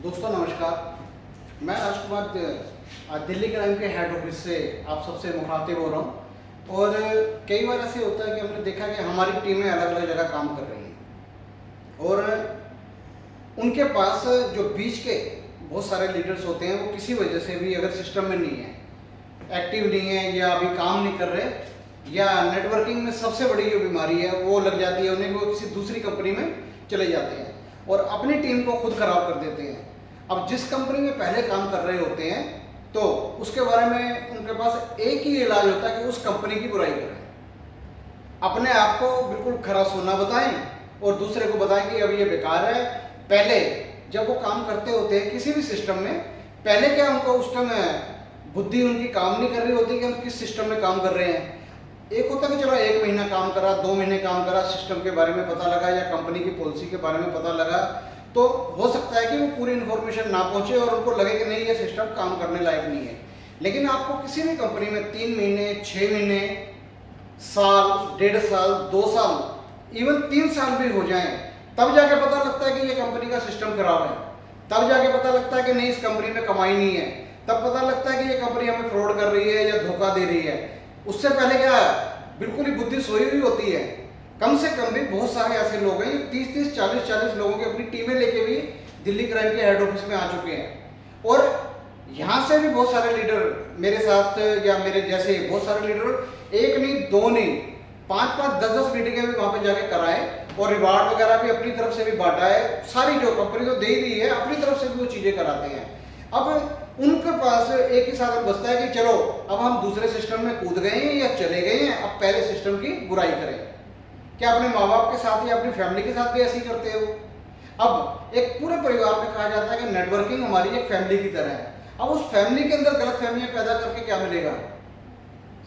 दोस्तों नमस्कार। मैं राजकुमार दिल्ली क्राइम के हेड ऑफिस से आप सबसे मुखातिब हो रहा हूँ। और कई बार ऐसे होता है कि हमने देखा कि हमारी टीमें अलग अलग जगह काम कर रही हैं और उनके पास जो बीच के बहुत सारे लीडर्स होते हैं वो किसी वजह से भी अगर सिस्टम में नहीं है, एक्टिव नहीं है या अभी काम नहीं कर रहे, या नेटवर्किंग में सबसे बड़ी जो बीमारी है वो लग जाती है उन्हें, वो किसी दूसरी कंपनी में चले जाते हैं और अपनी टीम को खुद खराब कर देते हैं। अब जिस कंपनी में पहले काम कर रहे होते हैं तो उसके बारे में उनके पास एक ही इलाज होता है कि उस कंपनी की बुराई करें, अपने आप को बिल्कुल खरा सोना बताएं और दूसरे को बताएं कि अब ये बेकार है। पहले जब वो काम करते होते हैं किसी भी सिस्टम में, पहले क्या उनको उस टाइम बुद्धि उनकी काम नहीं कर रही होती कि हम किस सिस्टम में काम कर रहे हैं। एक होता है कि चलो 1 महीना काम करा, 2 महीने काम करा, सिस्टम के बारे में पता लगा या कंपनी की पॉलिसी के बारे में पता लगा, तो हो सकता है कि वो पूरी इन्फॉर्मेशन ना पहुंचे और उनको लगे कि नहीं ये सिस्टम काम करने लायक नहीं है। लेकिन आपको किसी भी कंपनी में 3 महीने, 6 महीने, साल, 1.5 साल, 2 साल, इवन 3 साल भी हो जाएं, तब जाके पता लगता है कि ये कंपनी का सिस्टम खराब है। तब जाके पता लगता है कि नहीं इस कंपनी में कमाई नहीं है। तब पता लगता है कि ये कंपनी हमें फ्रॉड कर रही है या धोखा दे रही है। उससे पहले क्या बिल्कुल ही बुद्धि सोई हुई होती है। कम से कम भी बहुत सारे ऐसे लोग हैं, 30-30, 40-40 लोगों की अपनी टीमें लेके भी दिल्ली क्राइम के हेड ऑफिस में आ चुके हैं। और यहाँ से भी बहुत सारे लीडर मेरे साथ या मेरे जैसे बहुत सारे लीडर, 1 नहीं 2 नहीं 5-5, 10-10 मीटिंगें भी वहाँ पे जाके कराए और रिवार्ड वगैरह भी अपनी तरफ से भी बांटा है। सारी जो कंपनी तो दे ही रही है, अपनी तरफ से भी वो चीज़ें कराते हैं। अब उनके पास एक ही साधन बचता है कि चलो अब हम दूसरे सिस्टम में कूद गए हैं या चले गए हैं, अब पहले सिस्टम की बुराई करें। क्या अपने माँ बाप के साथ या अपनी फैमिली के साथ भी ऐसे ही करते हो? अब एक पूरे परिवार में कहा जाता है कि नेटवर्किंग हमारी एक फैमिली की तरह है। अब उस फैमिली के अंदर गलत फहमियाँ पैदा करके क्या मिलेगा?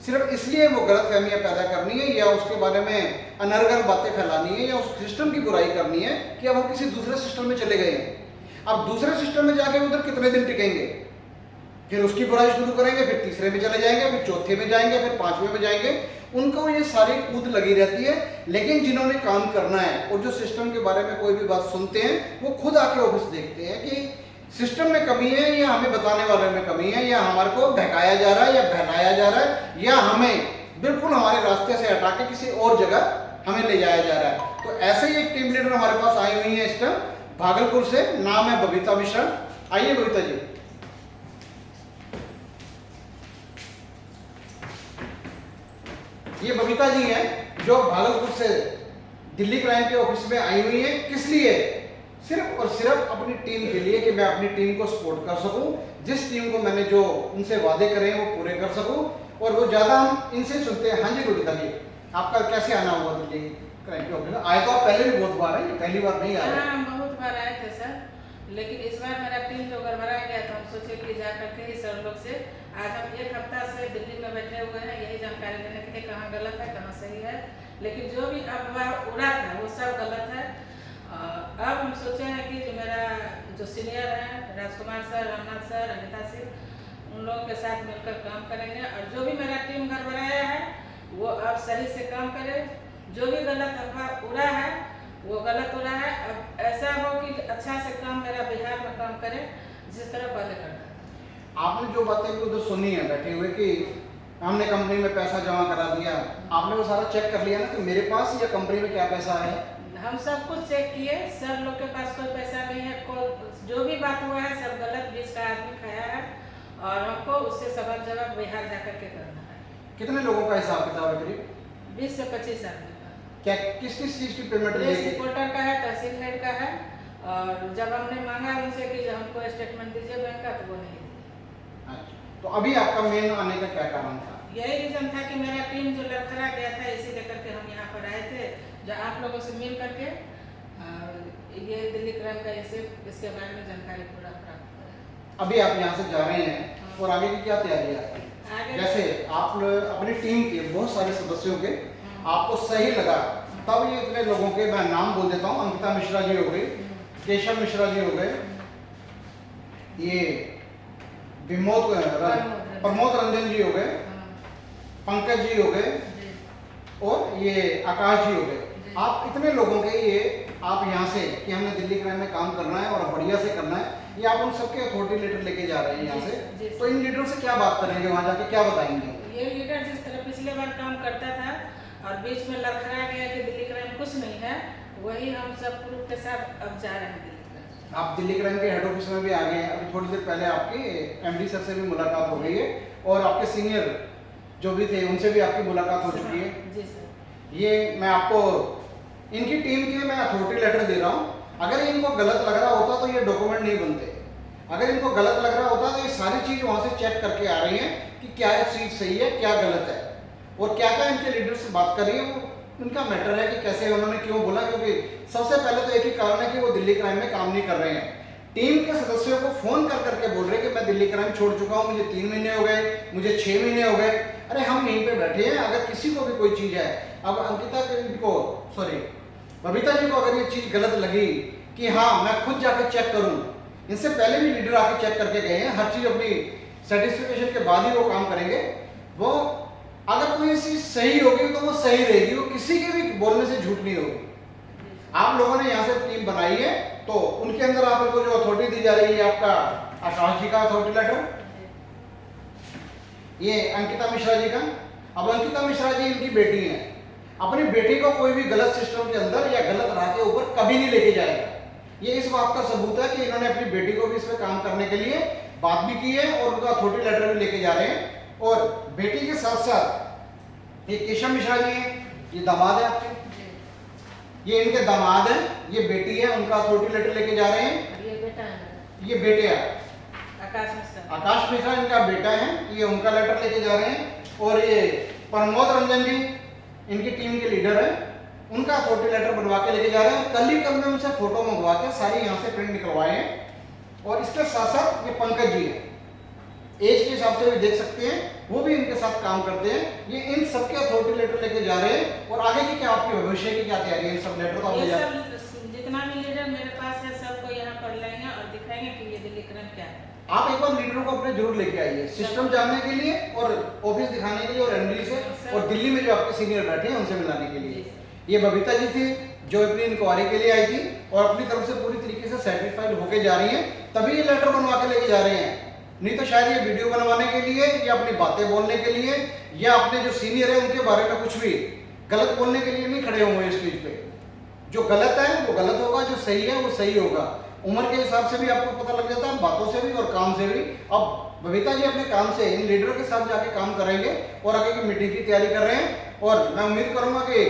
सिर्फ इसलिए वो गलत फहमियाँ पैदा करनी है या उसके बारे में अनर्गल बातें फैलानी है या उस सिस्टम की बुराई करनी है कि अब हम किसी दूसरे सिस्टम में चले गए हैं। अब दूसरे सिस्टम में जाके उधर कितने दिन टिकेंगे, फिर उसकी बुराई शुरू करेंगे, फिर तीसरे में चले जाएंगे, फिर चौथे में जाएंगे, फिर 5वें में जाएंगे। उनको ये सारी कूद लगी रहती है। लेकिन जिन्होंने काम करना है और जो सिस्टम के बारे में कोई भी बात सुनते हैं वो खुद आके ऑफिस देखते हैं कि सिस्टम में कमी है या हमें बताने वाले में कमी है, या हमारे को बहकाया जा रहा है या बहलाया जा रहा है, या हमें बिल्कुल हमारे रास्ते से हटा के किसी और जगह हमें ले जाया जा रहा है। तो ऐसे ही एक टीम लीडर हमारे पास आई हुई है इस टाइम भागलपुर से, नाम है बबीता मिश्रा। आइए बबीता जी। ये बबीता जी हैं जो भागलपुर से दिल्ली क्राइम के ऑफिस में आई हुई हैं। किस लिए? सिर्फ और सिर्फ अपनी टीम के लिए कि मैं अपनी टीम को सपोर्ट कर सकूं, जिस टीम को मैंने जो उनसे वादे करे हैं वो पूरे कर सकूं। और वो ज़्यादा हम इनसे सुनते हैं। हाँ जी बबीता जी, आपका कैसे आना हुआ दिल्ली क्राइम के ऑफिस में? आए तो आप पहले भी बहुत बार है, पहली बार नहीं आए? हाँ, बहुत बार आए थे सर, लेकिन इस बार मेरा टीम जो गड़बड़ा गया था, हम सोचे कि जा करके ही सर लोग से आज हम 1 हफ्ता से दिल्ली में बैठे हुए हैं यही जानकारी लेने के लिए कहाँ गलत है कहाँ सही है। लेकिन जो भी अफवाह उड़ा था वो सब गलत है। अब हम सोचे हैं कि जो मेरा जो सीनियर है राजकुमार सर, रामनाथ सर, अनिता सिंह, उन लोगों के साथ मिलकर काम करेंगे और जो भी मेरा टीम गड़बड़ाया है वो अब सही से काम करे। जो भी गलत अफवाह उड़ा है वो गलत हो रहा है। अब ऐसा हो कि अच्छा से काम मेरा बिहार में काम करे जिस तरह पहले करता था। आपने जो बातें उधर सुनी है बैठे हुए कि हमने कंपनी में पैसा जमा करा दिया, आपने वो सारा चेक कर लिया ना कि मेरे पास या कंपनी में क्या पैसा है? हम सब कुछ चेक किए, सर लोग के पास कोई पैसा नहीं है। जो भी बात हुआ है सब गलत, बीच का आदमी खाया है और हमको उससे सबक जवाब बिहार जाकर के करना है। कितने लोगों का हिसाब किताब है करीब? 20 से 25 आदमी का। क्या किस किस चीज़ की पेमेंट पुलिस लेगी? रिपोर्टर का है, तहसील हेड का है। और जब हमने मांगा उनसे कि हमको स्टेटमेंट दीजिए बैंक का, तो वो नहीं दिया। अच्छा, तो अभी आपका मेन आने का क्या कारण था? यही रीजन था कि मेरा टीम जो लड़खड़ा गया था, इसी लेकर के हम यहाँ पर आए थे, जो आप लोगों से मिल करके ये दिल्ली क्राइम का इसके बारे में जानकारी पूरा प्राप्त करें। अभी आप यहाँ से जा रहे हैं और आगे की क्या तैयारी है आपकी? जैसे आप अपनी टीम के बहुत सारे सदस्यों के आपको सही लगा, तब ये इतने लोगों के मैं नाम बोल देता हूँ। अंकिता मिश्रा जी हो गई, केशव मिश्रा जी हो गए, ये प्रमोद रंजन जी हो गए, पंकज जी हो गए और ये आकाश जी हो गए। आप इतने लोगों के ये आप यहाँ से कि हमने दिल्ली क्राइम में काम करना है और बढ़िया से करना है, ये आप उन सबके अथॉरिटी लेटर लेके जा रहे हैं यहाँ से, तो इन लीडर से क्या बात करेंगे, वहाँ जाके क्या बताएंगे? ये लीडर जिस तरह पिछले बार काम करता था और बीच में लड़खड़ा गया कि दिल्ली क्राइम कुछ नहीं है, वही हम सब ग्रुप के साथ अब जा रहे हैं दिल्ली क्राइम। आप दिल्ली क्राइम के हेड ऑफिस में भी आ गए हैं, अभी थोड़ी देर पहले आपके एमडी सर से भी मुलाकात हो गई है और आपके सीनियर जो भी थे उनसे भी आपकी मुलाकात हो चुकी है। जी सर। ये मैं आपको इनकी टीम के मैं अथॉरिटी लेटर दे रहा हूँ, अगर इनको गलत लग रहा होता तो ये डॉक्यूमेंट नहीं बनते, अगर इनको गलत लग रहा होता तो ये सारी चीज़ वहाँ से चेक करके आ रही हैं कि क्या चीज़ सही है क्या गलत है और क्या क्या इनके लीडर से बात कर रही है, वो उनका मैटर है कि कैसे उन्होंने क्यों बोला, क्योंकि सबसे पहले तो एक ही कारण है कि वो दिल्ली क्राइम में काम नहीं कर रहे हैं। टीम के सदस्यों को फोन कर करके बोल रहे हैं कि मैं दिल्ली क्राइम छोड़ चुका हूँ, मुझे 3 महीने हो गए, मुझे 6 महीने हो गए। अरे हम यहीं पे बैठे हैं, अगर किसी को भी कोई चीज़ है, अब बबीता जी को अगर ये चीज़ गलत लगी कि हाँ मैं खुद जाकर चेक करूँ, इनसे पहले भी लीडर आके चेक करके गए हैं, हर चीज़ अपनी सेटिस्फिकेशन के बाद ही वो काम करेंगे। वो अगर कोई चीज़ सही होगी तो वो सही रहेगी, वो किसी के भी बोलने से झूठ नहीं होगी। आप लोगों ने यहाँ से टीम बनाई है तो उनके अंदर आपको जो अथॉरिटी दी जा रही है आपका आकाश जी का अथॉरिटी लेटर, ये अंकिता मिश्रा जी का। अब अंकिता मिश्रा जी इनकी बेटी हैं, अपनी बेटी को कोई भी गलत सिस्टम के अंदर या गलत राह के ऊपर कभी नहीं लेके जाएगा। ये इस बात का सबूत है कि इन्होंने अपनी बेटी को भी इसमें काम करने के लिए बात भी की है और उनका अथॉरिटी लेटर भी लेके जा रहे हैं। और बेटी के साथ साथ ये केशव मिश्रा जी हैं, ये दामाद है आपके, ये इनके दामाद हैं, ये बेटी है, उनका अथॉरिटी लेटर लेके जा रहे हैं। ये बेटा है, ये बेटे हैं आकाश मिश्रा इनका बेटा है, ये उनका लेटर लेके जा रहे हैं। और ये प्रमोद रंजन जी इनकी टीम के लीडर है, उनका अथॉरिटी लेटर बनवा के लेके जा रहे हैं। कल ही कल में उनसे फोटो मंगवा के सारी यहाँ से प्रिंट निकलवाए हैं। और इसके साथ साथ ये पंकज जी हैं, एज के हिसाब से भी देख सकते हैं, वो भी इनके साथ काम करते हैं। ये इन सबके अथॉरिटी लेटर लेके जा रहे हैं। और आगे की क्या आपकी भविष्य की क्या तैयारी है? इन सब लेटर तो आप ले जा रहे हैं। जितना भी लीडर मेरे पास है सबको यहाँ पर लाएंगे और दिखाएंगे कि ये दिल्ली क्राइम क्या है। आप एक बार लीडरों को अपने जरूर लेके आइए, सिस्टम जानने के लिए और ऑफिस दिखाने के लिए और एमडी से और दिल्ली में जो आपके सीनियर बैठे हैं उनसे मिलाने के लिए। ये बबीता जी थी जो अपनी इंक्वायरी के लिए आई थी और अपनी तरफ से पूरी तरीके से सेटिस्फाइड होके जा रही हैं, तभी ये लेटर बनवा के लेके जा रहे हैं। नहीं तो शायद ये वीडियो बनवाने के लिए या अपनी बातें बोलने के लिए या अपने जो सीनियर है उनके बारे में कुछ भी गलत बोलने के लिए नहीं खड़े होंगे इस चीज पे। जो गलत है वो गलत होगा, जो सही है वो सही होगा। उम्र के हिसाब से भी आपको पता लग जाता है, बातों से भी और काम से भी। अब बबीता जी अपने काम से इन लीडरों के साथ जाके काम करेंगे और आगे की मीटिंग की तैयारी कर रहे हैं। और मैं उम्मीद करूंगा कि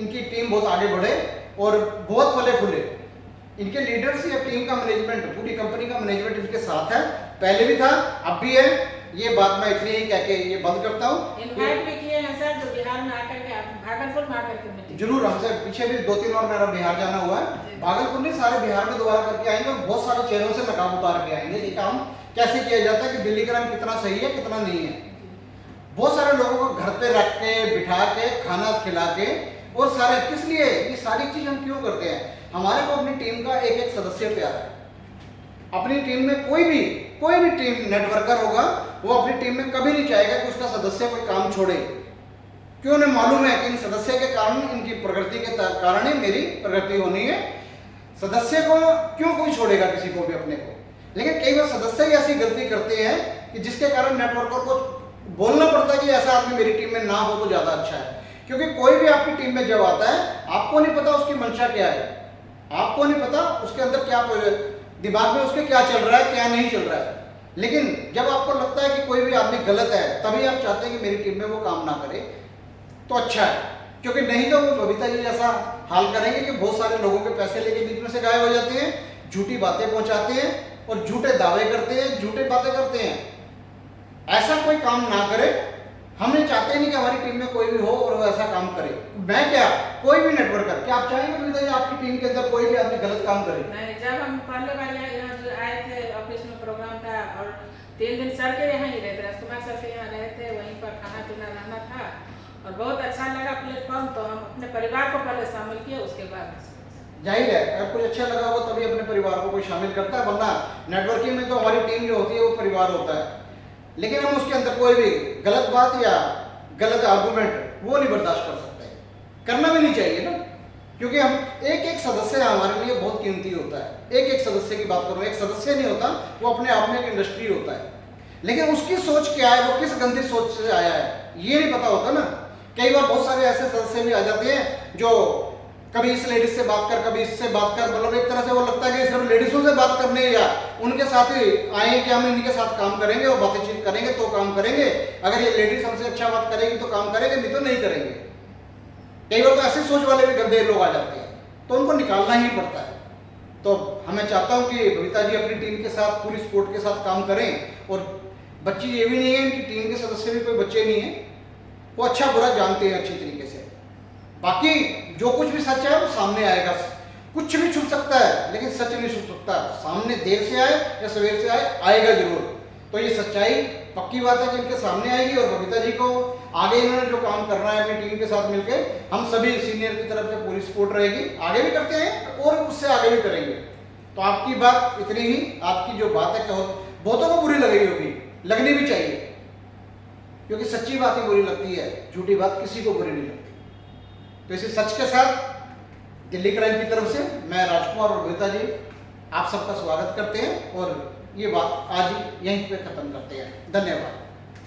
इनकी टीम बहुत आगे बढ़े और बहुत फले फूले। इनके लीडर्स या टीम का मैनेजमेंट, पूरी कंपनी का मैनेजमेंट इनके साथ है, पहले भी था अब भी है। ये बात मैं इतनी ही कह के ये बंद करता हूँ। इनवाइट भी किए हैं सर, जो बिहार में आकर के भागलपुर में आकर के मीटिंग जरूर, हमसे पीछे भी 2-3 और मेरा बिहार जाना हुआ है। भागलपुर नहीं, सारे बिहार में दोबारा करके आएंगे और बहुत सारे चेहरों से नकाब उतार के आएंगे कि काम कैसे किया जाता है, कि दिल्ली क्राइम कितना सही है कितना नहीं है। बहुत सारे लोगों को घर पे रख के बिठा के खाना खिला के और सारे किस लिए, ये सारी चीज हम क्यों करते हैं? हमारे को अपनी टीम का एक एक सदस्य प्यारा है। अपनी टीम में कोई भी टीम नेटवर्कर होगा वो अपनी टीम में कभी नहीं चाहेगा कि उसका सदस्य कोई काम छोड़े, क्यों? उन्हें मालूम है कि इन सदस्य के कारण, इनकी प्रगति के कारण ही मेरी प्रगति होनी है। सदस्य को क्यों कोई छोड़ेगा किसी को भी अपने को? लेकिन कई बार सदस्य ही ऐसी गलती करते हैं कि जिसके कारण नेटवर्कर को बोलना पड़ता है कि ऐसा आदमी मेरी टीम में ना हो तो ज्यादा अच्छा है। क्योंकि कोई भी आपकी टीम में जब आता है, आपको नहीं पता उसकी मंशा क्या है, आपको नहीं पता उसके अंदर क्या दिमाग में उसके क्या चल रहा है क्या नहीं चल रहा है। लेकिन जब आपको लगता है कि कोई भी आदमी गलत है, तभी आप चाहते हैं कि मेरी टीम में वो काम ना करे तो अच्छा है। क्योंकि नहीं तो वो बबीता जी जैसा हाल करेंगे कि बहुत सारे लोगों के पैसे लेके बीच में से गायब हो जाते हैं, झूठी बातें पहुंचाते हैं और झूठे दावे करते हैं, झूठे बातें करते हैं। ऐसा कोई काम ना करे। हम नहीं चाहते नहीं कि हमारी टीम में कोई भी हो और वो ऐसा काम करे। मैं क्या, कोई भी नेटवर्कर, क्या आप चाहेंगे बबीता जी आपकी टीम के अंदर कोई भी आदमी गलत काम करे? नहीं, जब हम पहले बार यहाँ जो आए थे ऑफिस में प्रोग्राम था और 3 दिन सर के यहाँ ही रहते, राजकुमार सर के यहाँ रहे थे, वहीं पर खाना पीना रहना था और बहुत अच्छा लगा प्लेटफॉर्म। तो हम अपने परिवार को पहले शामिल किए, उसके बाद जाहिर है अगर कुछ अच्छा लगा हो तभी अपने परिवार को कोई शामिल करता है, वरना नेटवर्किंग में तो हमारी टीम जो होती है वो परिवार होता है। लेकिन हम उसके अंदर कोई भी गलत बात या गलत आर्गुमेंट वो नहीं बर्दाश्त कर सकते, करना भी नहीं चाहिए ना। क्योंकि हम एक एक सदस्य हमारे लिए बहुत कीमती होता है। एक एक सदस्य की बात करूँ, एक सदस्य नहीं होता, वो अपने आप में एक इंडस्ट्री होता है। लेकिन उसकी सोच क्या है, वो किस गंदी सोच से आया है, ये नहीं पता होता ना। कई बार बहुत सारे ऐसे सदस्य भी आ जाते हैं जो कभी इस लेडीज से बात कर, कभी इससे बात कर, मतलब एक तरह से वो लगता है कि सिर्फ लेडीजों से बात करने या उनके साथ ही आए कि हम इनके साथ काम करेंगे और बातचीत करेंगे तो काम करेंगे। अगर ये लेडीज हमसे अच्छा बात करेगी तो काम करेंगे, नहीं तो नहीं करेंगे। कई बार तो ऐसे सोच वाले भी गंदे लोग आ जाते हैं, तो उनको निकालना ही पड़ता है। तो हमें चाहता हूँ कि बबीता जी अपनी टीम के साथ पूरी सपोर्ट के साथ काम करें। और बच्ची ये भी नहीं है, इनकी टीम के सदस्य भी कोई बच्चे नहीं हैं, वो अच्छा बुरा जानते हैं अच्छी तरीके से। बाकी जो कुछ भी सच है वो सामने आएगा। कुछ भी छुप सकता है लेकिन सच नहीं छुप सकता। सामने देर से आए या सवेर से आए, आएगा जरूर। तो ये सच्चाई पक्की बात है कि इनके सामने आएगी। और बबीता जी को आगे इन्होंने जो काम करना है अपनी टीम के साथ मिलकर, हम सभी सीनियर की तरफ से पूरी सपोर्ट रहेगी। आगे भी करते हैं और उससे आगे भी करेंगे। तो आपकी बात इतनी ही, आपकी जो बात है कि बहुतों को बुरी लग रही होगी, लगनी भी चाहिए, क्योंकि सच्ची बात ही बुरी लगती है, झूठी बात किसी को बुरी नहीं लगती। तो इसी सच के साथ दिल्ली क्राइम की तरफ से मैं राजकुमार और बबीता जी आप सबका स्वागत करते हैं और ये बात आज यहीं पे खत्म करते हैं। धन्यवाद।